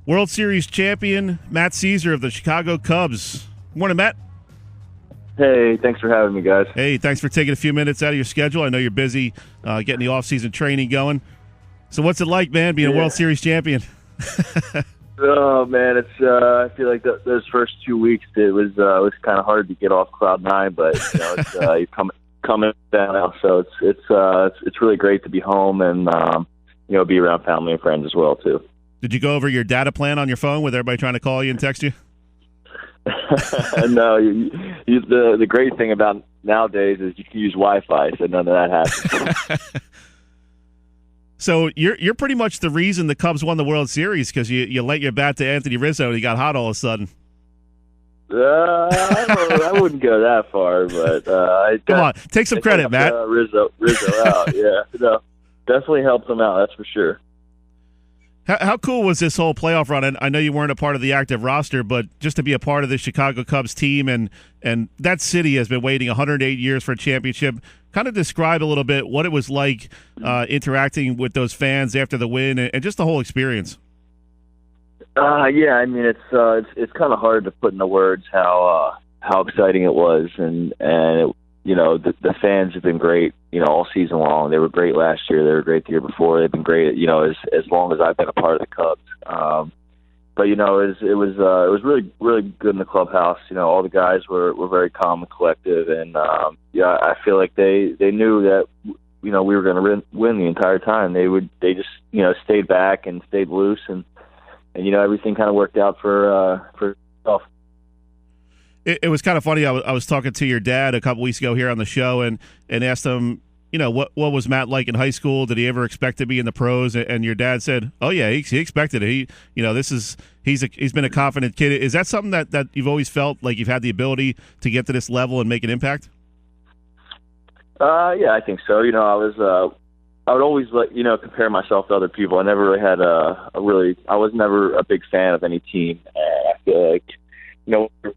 World Series champion Matt Szczur of the Chicago Cubs. Morning, Matt. Hey, thanks for having me, guys. Hey, thanks for taking a few minutes out of your schedule. I know you're busy getting the off-season training going. So what's it like, man, being a World Series champion? Oh man, it's I feel like those first 2 weeks it was kind of hard to get off cloud nine, but it's you're coming down now, so it's really great to be home and be around family and friends as well too. Did you go over your data plan on your phone with everybody trying to call you and text you? No, the great thing about nowadays is you can use Wi-Fi, so none of that happens. So you're pretty much the reason the Cubs won the World Series because you let your bat to Anthony Rizzo and he got hot all of a sudden. I wouldn't go that far, but come on, take some credit, Matt. Rizzo out, yeah, no, definitely helped him out. That's for sure. How cool was this whole playoff run? And I know you weren't a part of the active roster, but just to be a part of the Chicago Cubs team and that city has been waiting 108 years for a championship. Kind of describe a little bit what it was like interacting with those fans after the win and just the whole experience. Yeah, I mean it's kind of hard to put into words how exciting it was, and the fans have been great, all season long. They were great last year. They were great the year before. They've been great, as long as I've been a part of the Cubs. But it was really, really good in the clubhouse. All the guys were very calm and collective, and I feel like they knew that we were going to win the entire time. They just stayed back and stayed loose, and everything kind of worked out for itself. It was kind of funny. I was talking to your dad a couple weeks ago here on the show and asked him, what was Matt like in high school? Did he ever expect to be in the pros? And your dad said, oh yeah, he expected it. He's been a confident kid. Is that something that you've always felt like you've had the ability to get to this level and make an impact? Yeah, I think so. I would always compare myself to other people. I never really had I was never a big fan of any team. And I feel like,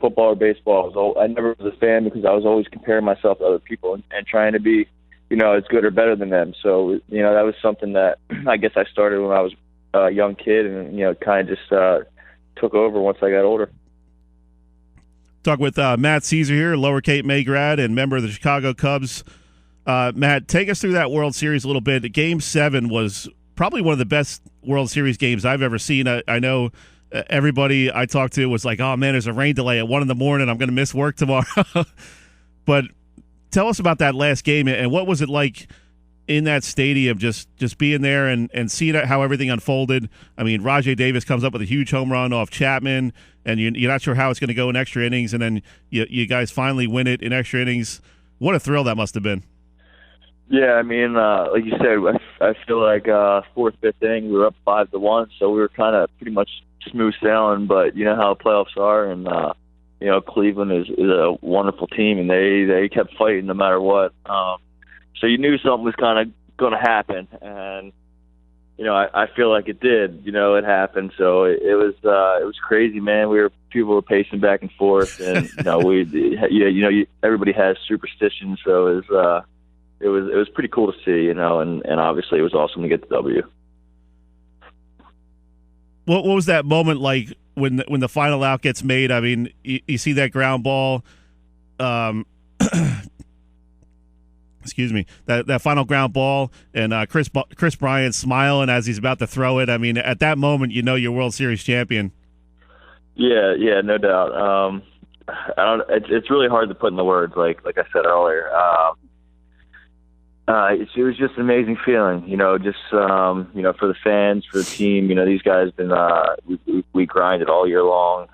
football or baseball, I never was a fan because I was always comparing myself to other people and trying to be, as good or better than them. So, that was something that I guess I started when I was a young kid and, kind of just took over once I got older. Talk with Matt Szczur here, Lower Cape May grad and member of the Chicago Cubs. Matt, take us through that World Series a little bit. Game 7 was probably one of the best World Series games I've ever seen. I know everybody I talked to was like, oh, man, there's a rain delay at 1 a.m. I'm going to miss work tomorrow. But tell us about that last game and what was it like in that stadium, just being there and seeing how everything unfolded. I mean, Rajay Davis comes up with a huge home run off Chapman, and you're not sure how it's going to go in extra innings, and then you guys finally win it in extra innings. What a thrill that must have been. Yeah, I mean, like you said, I feel like fourth, fifth inning, we were up 5-1, so we were kind of pretty much smooth sailing. But you know how the playoffs are, and Cleveland is a wonderful team, and they kept fighting no matter what. So you knew something was kind of going to happen, and I feel like it did. It happened. So it was crazy, man. People were pacing back and forth, and everybody has superstitions, so it was pretty cool to see, and obviously it was awesome to get the W. What was that moment like when the final out gets made? I mean, you see that ground ball, excuse me, that final ground ball, and Chris Bryant smiling as he's about to throw it. I mean, at that moment, you're World Series champion. Yeah, no doubt. It's really hard to put into words, like I said earlier. It was just an amazing feeling, for the fans, for the team. These guys we grinded all year long,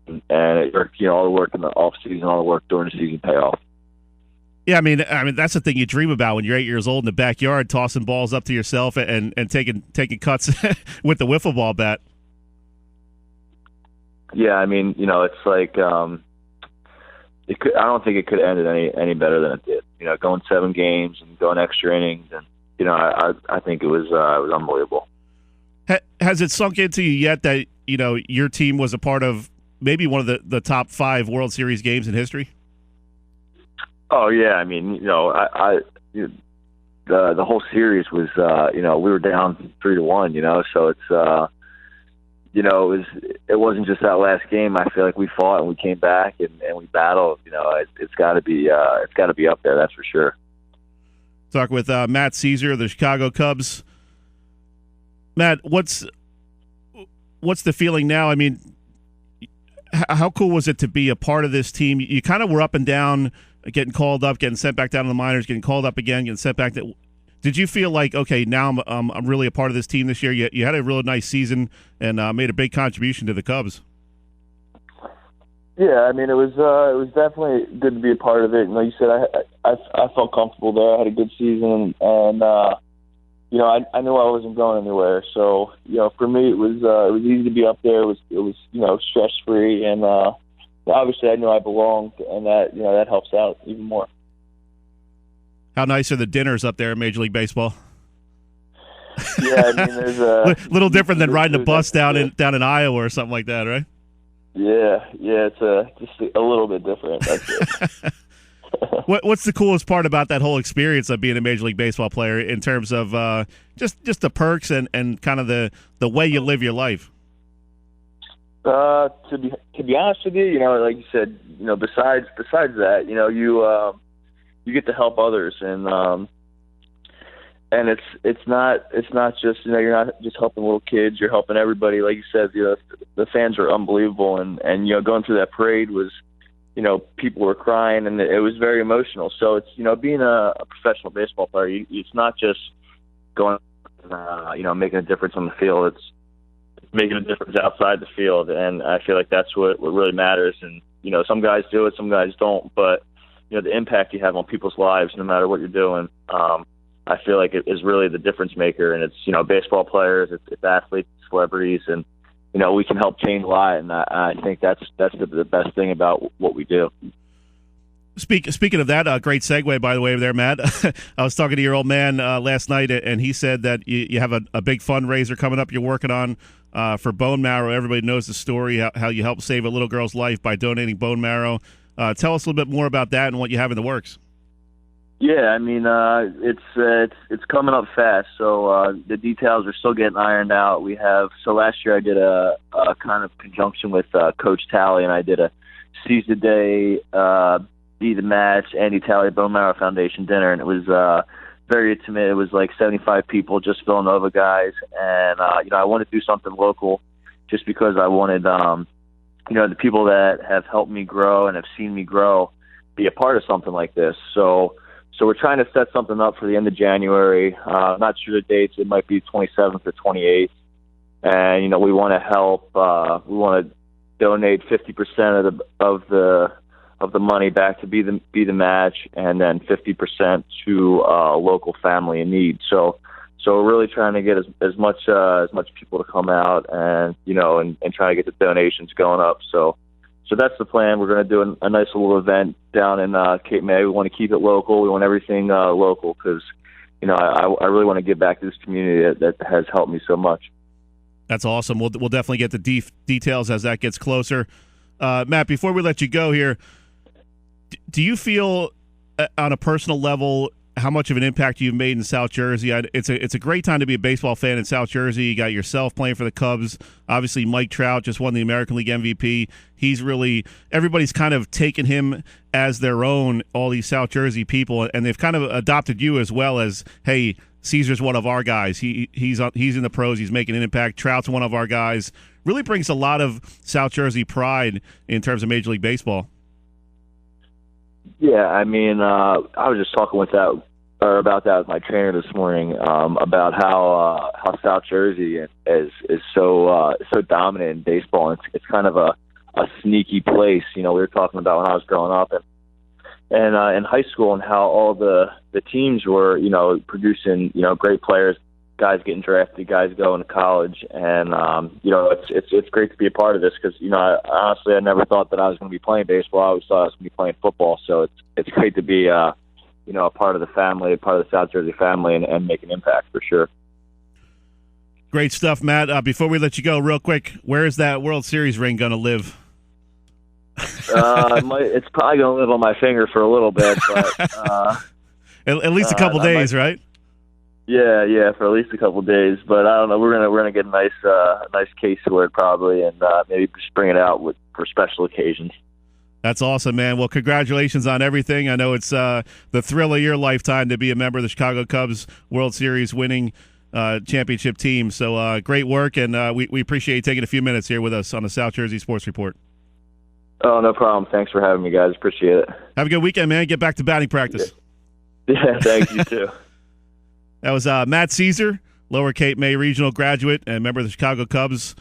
and all the work in the off season, all the work during the season pay off. Yeah, I mean that's the thing you dream about when you're 8 years old in the backyard, tossing balls up to yourself and taking cuts with the wiffle ball bat. Yeah, I mean, it's like I don't think it could have ended any better than it did. Going 7 games and going extra innings, and I think it was unbelievable. Has it sunk into you yet that your team was a part of maybe one of the top 5 World Series games in history? Oh yeah, I mean, the whole series was, we were down 3-1, so it's, it wasn't just that last game. I feel like we fought and we came back and we battled. It's got to be up there. That's for sure. Talk with Matt Szczur of the Chicago Cubs. Matt, what's the feeling now? I mean, how cool was it to be a part of this team? You kind of were up and down, getting called up, getting sent back down to the minors, getting called up again, getting sent back. Did you feel like, okay, now I'm really a part of this team this year? You had a really nice season and made a big contribution to the Cubs. Yeah, I mean, it was definitely good to be a part of it. And like you said, I felt comfortable there. I had a good season, and I knew I wasn't going anywhere. So for me, it was easy to be up there. It was stress free, and obviously I knew I belonged, and that helps out even more. How nice are the dinners up there in Major League Baseball? Yeah, I mean, there's a little different than riding a bus down in Iowa or something like that, right? Yeah, it's just a little bit different. That's it. What's the coolest part about that whole experience of being a Major League Baseball player in terms of just the perks and kind of the way you live your life? To be honest with you, like you said, besides that, you get to help others, and it's not just you're not just helping little kids, you're helping everybody. Like you said, the fans are unbelievable, and going through that parade was, people were crying, and it was very emotional. So it's being a professional baseball player, it's not just going making a difference on the field. It's making a difference outside the field, and I feel like that's what really matters. And some guys do it, some guys don't, but the impact you have on people's lives, no matter what you're doing, I feel like it is really the difference maker. And it's baseball players, it's athletes, celebrities, and we can help change lives. And I think that's the best thing about what we do. Speaking of that, great segue, by the way, there, Matt. I was talking to your old man last night, and he said that you have a big fundraiser coming up you're working on for bone marrow. Everybody knows the story, how you helped save a little girl's life by donating bone marrow. Tell us a little bit more about that and what you have in the works. Yeah, I mean, it's coming up fast, so the details are still getting ironed out. So last year I did a kind of conjunction with Coach Talley, and I did a Seize the Day, Be the Match, Andy Talley Bone Marrow Foundation dinner, and it was very intimate. It was like 75 people, just Villanova guys, and I wanted to do something local, just because I wanted the people that have helped me grow and have seen me grow be a part of something like this. So we're trying to set something up for the end of January. Not sure the dates. It might be 27th or 28th. And we want to help. We want to donate 50% of the money back to be the match, and then 50% to a local family in need. So we're really trying to get as much people to come out, and and trying to get the donations going up. So that's the plan. We're going to do a nice little event down in Cape May. We want to keep it local. We want everything local because, I really want to give back to this community that has helped me so much. That's awesome. We'll definitely get the details as that gets closer. Matt, before we let you go here, do you feel on a personal level how much of an impact you've made in South Jersey? It's a great time to be a baseball fan in South Jersey. You got yourself playing for the Cubs. Obviously, Mike Trout just won the American League MVP. Everybody's kind of taken him as their own, all these South Jersey people, and they've kind of adopted you as well as, hey, Caesar's one of our guys. He's in the pros. He's making an impact. Trout's one of our guys. Really brings a lot of South Jersey pride in terms of Major League Baseball. Yeah, I mean, I was just talking about that with my trainer this morning, about how South Jersey is so dominant in baseball. It's kind of a sneaky place. We were talking about when I was growing up and in high school, and how all the teams were producing great players, guys getting drafted, guys going to college, and it's great to be a part of this because honestly I never thought that I was going to be playing baseball. I always thought I was going to be playing football. So it's great to be a part of the family, a part of the South Jersey family, and make an impact for sure. Great stuff, Matt. Before we let you go, real quick, where is that World Series ring going to live? It's probably going to live on my finger for a little bit, but at least a couple days, right? Yeah, for at least a couple of days. But I don't know. We're gonna get a nice case for it probably, and maybe just bring it out for special occasions. That's awesome, man. Well, congratulations on everything. I know it's the thrill of your lifetime to be a member of the Chicago Cubs World Series winning championship team. So great work, and we appreciate you taking a few minutes here with us on the South Jersey Sports Report. Oh, no problem. Thanks for having me, guys. Appreciate it. Have a good weekend, man. Get back to batting practice. Yeah, thanks. You too. That was Matt Szczur, Lower Cape May Regional graduate and member of the Chicago Cubs